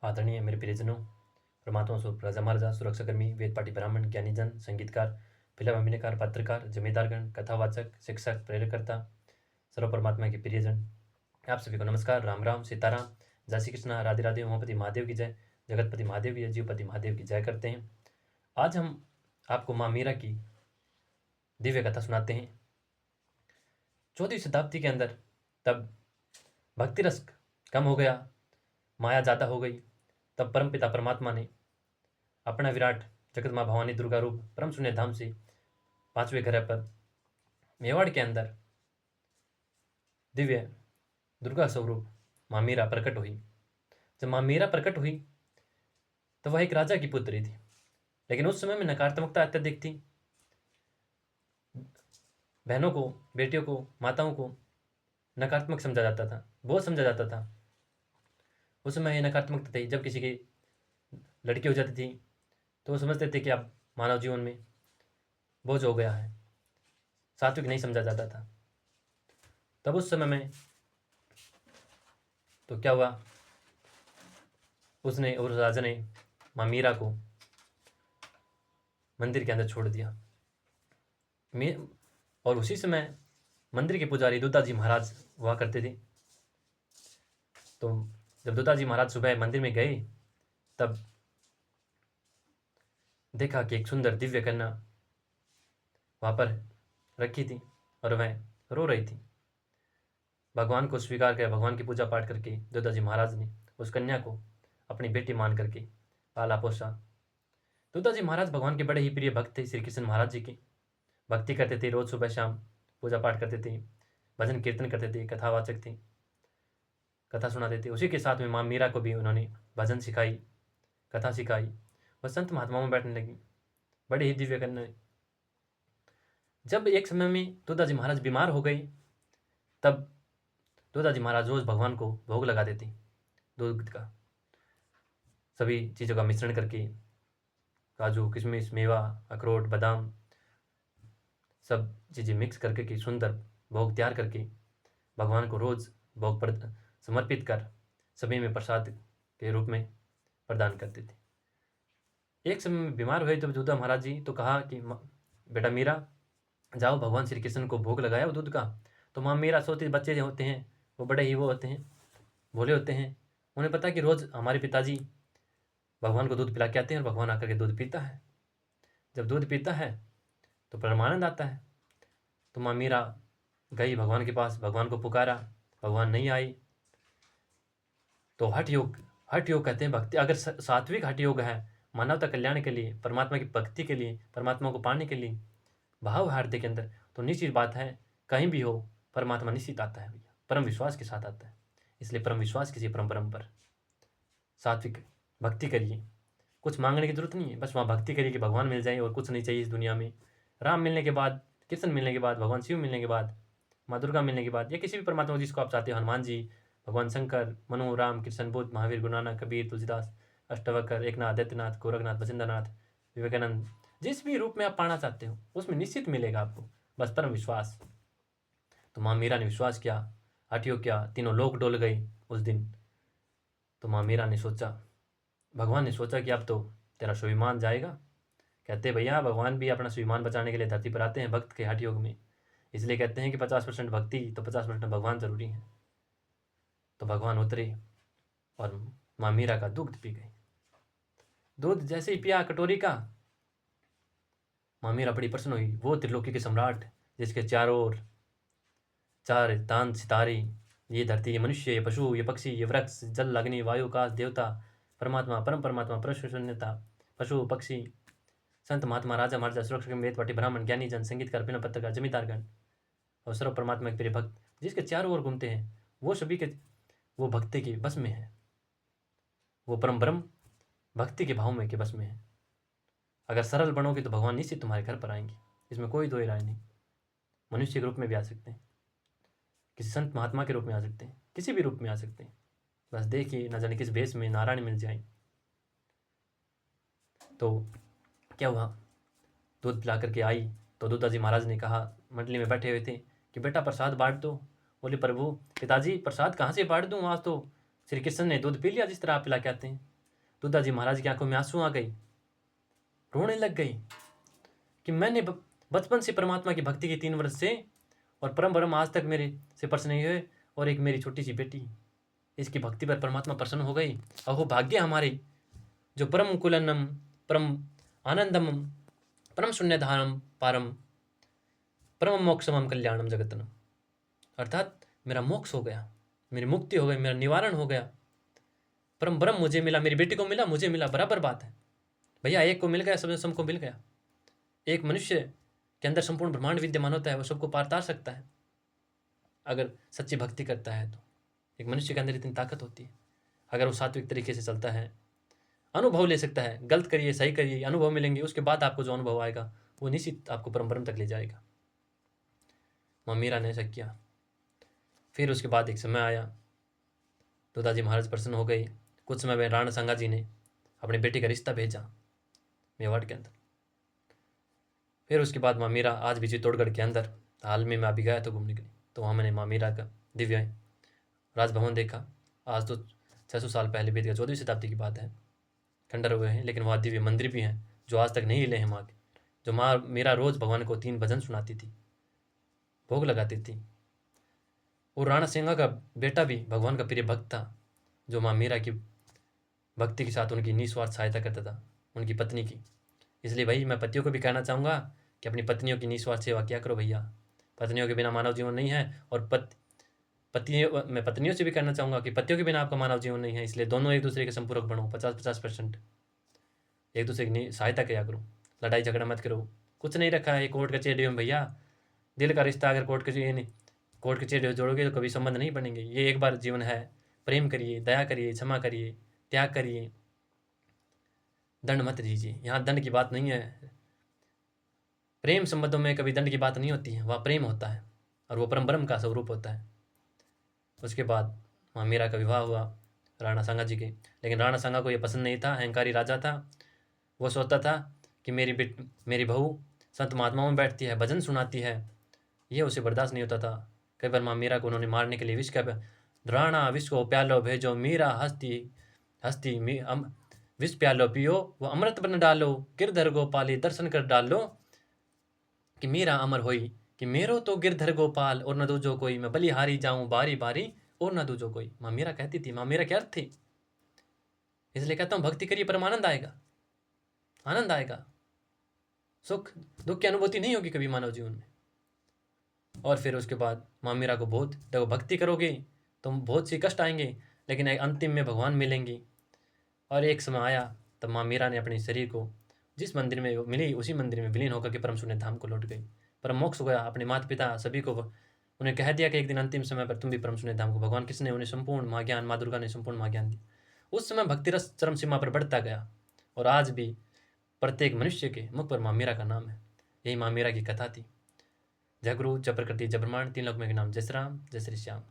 आदरणीय मेरे प्रियजनों, परमात्मा स्वरूप राजा महाराजा, सुरक्षाकर्मी, वेद पाठी ब्राह्मण, ज्ञानीजन, संगीतकार, फिल्म अभिनयकार, पत्रकार, जमींदारगण, कथावाचक, शिक्षक, प्रेरकर्ता, सर्व परमात्मा के प्रियजन, आप सभी को नमस्कार, राम राम, सीताराम, जय श्री कृष्णा, राधे राधे, उमापति महादेव की जय, जगतपति महादेव की जय, जीवपति महादेव की जय करते हैं। आज हम आपको माँ मीरा की दिव्य कथा सुनाते हैं। 14वीं शताब्दी के अंदर तब भक्ति रस कम हो गया, माया ज़्यादा हो गई। तब परमपिता परमात्मा ने अपना विराट जगत माँ भवानी दुर्गा रूप परम शून्य धाम से 5वें ग्रह पर मेवाड़ के अंदर दिव्य दुर्गा स्वरूप माँ मीरा प्रकट हुई। जब माँ मीरा प्रकट हुई तो वह एक राजा की पुत्री थी, लेकिन उस समय में नकारात्मकता अत्यधिक थी। बहनों को, बेटियों को, माताओं को नकारात्मक समझा जाता था, बोझ समझा जाता था। उस समय ये नकारात्मकता थी। जब किसी की लड़की हो जाती थी तो वो समझते थे कि अब मानव जीवन में बोझ हो गया है, सात्विक नहीं समझा जाता था। तब उस समय में तो क्या हुआ, उसने और राजा ने माँ मीरा को मंदिर के अंदर छोड़ दिया। और उसी समय मंदिर के पुजारी दुत्ताजी महाराज हुआ करते थे। तो जब दुत्ताजी महाराज सुबह मंदिर में गए तब देखा कि एक सुंदर दिव्य कन्या वहाँ पर रखी थी और वह रो रही थी। भगवान को स्वीकार कर, भगवान की पूजा पाठ करके दुत्ताजी महाराज ने उस कन्या को अपनी बेटी मान करके पाला पोसा। दुत्ताजी महाराज भगवान के बड़े ही प्रिय भक्त थे। श्री कृष्ण महाराज जी की भक्ति करते थे, रोज सुबह शाम पूजा पाठ करते थे, भजन कीर्तन करते थे, कथावाचक थे, कथा सुनाते थे। उसी के साथ में माँ मीरा को भी उन्होंने भजन सिखाई, कथा सिखाई। वह संत महात्माओं में बैठने लगी, बड़े ही दिव्य कन्या। जब एक समय में दुत्ताजी महाराज बीमार हो गए तब दुत्ताजी महाराज रोज भगवान को भोग लगाते थे। दूध का सभी चीज़ों का मिश्रण करके, काजू, किशमिश, मेवा, अखरोट, बादाम, सब चीज़ें मिक्स करके कि सुंदर भोग तैयार करके भगवान को रोज भोग पर समर्पित कर सभी में प्रसाद के रूप में प्रदान करते थे। एक समय में बीमार हुए तो दुत्ता महाराज जी तो कहा कि बेटा मीरा, जाओ भगवान श्री कृष्ण को भोग लगाया वो दूध का। तो माँ मीरा सोचती, बच्चे जो होते हैं वो बड़े ही वो होते हैं, भोले होते हैं। उन्हें पता कि रोज़ हमारे पिताजी भगवान को दूध पिला के आते हैं और भगवान आकर के दूध पीता है। जब दूध पीता है तो परमानंद आता है। तो माँ मीरा गई भगवान के पास, भगवान को पुकारा, भगवान नहीं आई। तो हठ योग कहते हैं भक्ति। अगर सात्विक हठ योग है, मानवता कल्याण के लिए, परमात्मा की भक्ति के लिए, परमात्मा को पाने के लिए, भाव हार्दिक के अंदर, तो निश्चित बात है कहीं भी हो परमात्मा निश्चित आता है भैया, परम विश्वास के साथ आता है। इसलिए परम विश्वास कीजिए परम पर, सात्विक भक्ति करिए। कुछ मांगने की जरूरत नहीं है, बस वहाँ भक्ति करिए कि भगवान मिल जाए और कुछ नहीं चाहिए इस दुनिया में। राम मिलने के बाद, कृष्ण मिलने के बाद, भगवान शिव मिलने के बाद, माँ दुर्गा मिलने के बाद, या किसी भी परमात्मा जिसको आप चाहते हो, हनुमान जी, भगवान शंकर, मनु, राम, कृष्ण, बुद्ध, महावीर, गुरु नानक, कबीर, तुलसीदास, अष्टवक्र, एकनाथ, आदित्यनाथ, गोरखनाथ, वसुंधरनाथ, विवेकानंद, जिस भी रूप में आप पाना चाहते हो उसमें निश्चित मिलेगा आपको, बस परम विश्वास। तो माँ मीरा ने विश्वास किया, हठयोग किया, तीनों लोक डोल गए उस दिन। तो माँ मीरा ने सोचा, भगवान ने सोचा कि अब तो तेरा स्वाभिमान जाएगा। कहते भैया भगवान भी अपना स्वाभिमान बचाने के लिए धरती पर आते हैं भक्त के हठ योग में। इसलिए कहते हैं कि 50% भक्ति तो 50% भगवान जरूरी है। तो भगवान उतरे और माँ मीरा का दूध पी गई। दूध जैसे ही पिया कटोरी का, माँ मीरा बड़ी प्रसन्न हुई। वो त्रिलोकी के सम्राट जिसके चारों ओर चार चांद सितारे, ये धरती, ये मनुष्य, ये पशु, ये पक्षी, ये वृक्ष, जल, अग्नि, वायु, आकाश, देवता, परमात्मा, परम परमात्मा, परम शून्यता, पशु पक्षी, संत महात्मा, राजा महाराजा, सुरक्षा वेद पाठी ब्राह्मण, ज्ञानी जन, संगीतकार, बिना पत्रकार, जमींदारगण और सर्व परमात्मा के प्रिय भक्त जिसके चारों ओर घूमते हैं, वो सभी के वो भक्ति के बस में है, वो परम ब्रह्म भक्ति के भाव में के बस में है। अगर सरल बनोगे तो भगवान निश्चित तुम्हारे घर पर आएंगे, इसमें कोई दो राय नहीं। मनुष्य के रूप में भी आ सकते हैं, किसी संत महात्मा के रूप में आ सकते हैं, किसी भी रूप में आ सकते हैं। बस देखिए न जाने किस भेष में नारायण मिल जाए। तो क्या हुआ, दूध पिला करके आई तो दुत्ताजी महाराज ने कहा, मंडली में बैठे हुए थे, कि बेटा प्रसाद बांट दो। बोले प्रभु पिताजी प्रसाद कहाँ से बांट दूँ, आज तो श्री कृष्ण ने दूध पी लिया जिस तरह आप पिला के आते हैं। दुद्धा जी महाराज की आंखों में आंसू आ गई, रोने लग गई कि मैंने बचपन से परमात्मा की भक्ति की 3 वर्ष से, और परम ब्रह्म आज तक मेरे से प्रसन्न नहीं हुए, और एक मेरी छोटी सी बेटी, इसकी भक्ति पर परमात्मा प्रसन्न हो गई। अहो भाग्य हमारे, जो परम कुलनम, परम आनंदम, परम शून्यधारम पारम, परम मोक्षमम कल्याणम जगतनम। अर्थात मेरा मोक्ष हो गया, मेरी मुक्ति हो गई, मेरा निवारण हो गया, परम ब्रह्म मुझे मिला, मेरी बेटी को मिला, मुझे मिला, बराबर बात है भैया। एक को मिल गया, सबको मिल गया। एक मनुष्य के अंदर संपूर्ण ब्रह्मांड विद्यमान होता है, वो सबको पार तार सकता है अगर सच्ची भक्ति करता है। तो एक मनुष्य के अंदर इतनी ताकत होती है, अगर वो सात्विक तरीके से चलता है, अनुभव ले सकता है। गलत करिए, सही करिए, अनुभव मिलेंगे, उसके बाद आपको जो अनुभव आएगा वो निश्चित आपको परम ब्रह्म तक ले जाएगा। माँ मीरा ने ऐसा किया। फिर उसके बाद एक समय आया, दुदाजी महाराज प्रसन्न हो गए। कुछ समय में राणा संगा जी ने अपनी बेटी का रिश्ता भेजा मेवाड़ के अंदर। फिर उसके बाद माँ मीरा आज भी चित्तौड़गढ़ के अंदर, हाल में मैं अभी गया तो घूमने के लिए, तो वहाँ मैंने माँ मीरा का दिव्य राजभवन देखा। आज तो 600 साल पहले बीत गया, 14वीं शताब्दी की बात है, खंडर हुए हैं, लेकिन वहाँ दिव्य मंदिर भी हैं जो आज तक नहीं हिले हैं माँ के। जो माँ मीरा रोज भगवान को 3 भजन सुनाती थी, भोग लगाती थी। और राणा सिंगा का बेटा भी भगवान का प्रिय भक्त था, जो माँ मीरा की भक्ति के साथ उनकी निस्वार्थ सहायता करता था, उनकी पत्नी की। इसलिए भाई मैं पतियों को भी कहना चाहूँगा कि अपनी पत्नियों की निस्वार्थ सेवा किया करो भैया। पत्नियों के बिना मानव जीवन नहीं है, और मैं पत्नियों से भी कहना चाहूँगा कि पतियों के बिना आपका मानव जीवन नहीं है। इसलिए दोनों एक दूसरे के संपूरक बनो, 50-50% एक दूसरे की सहायता किया करो, लड़ाई झगड़ा मत करो। कुछ नहीं रखा है कोर्ट कचहरी में भैया, दिल का रिश्ता अगर कोर्ट कचहरी जोड़ोगे तो कभी संबंध नहीं बनेंगे। ये एक बार जीवन है, प्रेम करिए, दया करिए, क्षमा करिए, त्याग करिए, दंड मत दीजिए। यहाँ दंड की बात नहीं है। प्रेम संबंधों में कभी दंड की बात नहीं होती है, वहाँ प्रेम होता है और वो परम ब्रह्म का स्वरूप होता है। उसके बाद माँ मीरा का विवाह हुआ राणा सांगा जी के, लेकिन राणा सांगा को ये पसंद नहीं था, अहंकारी राजा था। वो सोचता था कि मेरी बहू संत महात्माओं में बैठती है, भजन सुनाती है, ये उसे बर्दाश्त नहीं होता था। कई बार माँ मीरा को उन्होंने मारने के लिए विष का, राणा विष को प्यालो भेजो, मीरा हस्ती विष प्यालो पियो, वो अमृत बन डालो, गिरधर गोपाली दर्शन कर डालो, कि मीरा अमर होई, कि मेरो तो गिरधर गोपाल और न दूजो कोई, मैं बलिहारी जाऊं बारी बारी और न दूजो कोई। माँ मीरा कहती थी। माँ मीरा क्या अर्थ थी? इसलिए कहता हूँ भक्ति करिए, परम आनंद आएगा, आनंद आएगा। सुख दुख की अनुभूति नहीं होगी कभी मानव जीवन में। और फिर उसके बाद माँ मीरा को बहुत, देखो भक्ति करोगे तो बहुत सी कष्ट आएंगे, लेकिन अंतिम में भगवान मिलेंगे। और एक समय आया तब माँ मीरा ने अपने शरीर को जिस मंदिर में मिली उसी मंदिर में विलीन होकर के परम शून्य धाम को लौट गई, परम मोक्ष हो गया। अपने माता पिता सभी को उन्हें कह दिया कि एक दिन अंतिम समय पर तुम भी परम शून्य धाम को। भगवान कृष्ण ने उन्हें संपूर्ण महाज्ञान, माँ दुर्गा ने संपूर्ण महाज्ञान दी। उस समय भक्ति रस चरम सीमा पर बढ़ता गया, और आज भी प्रत्येक मनुष्य के मुख पर माँ मीरा का नाम है। यही माँ मीरा की कथा थी। जय गुरु, जय प्रकृति, जय ब्रह्मांड, 3 लोक में के नाम। जय श्री राम, जय श्री श्याम।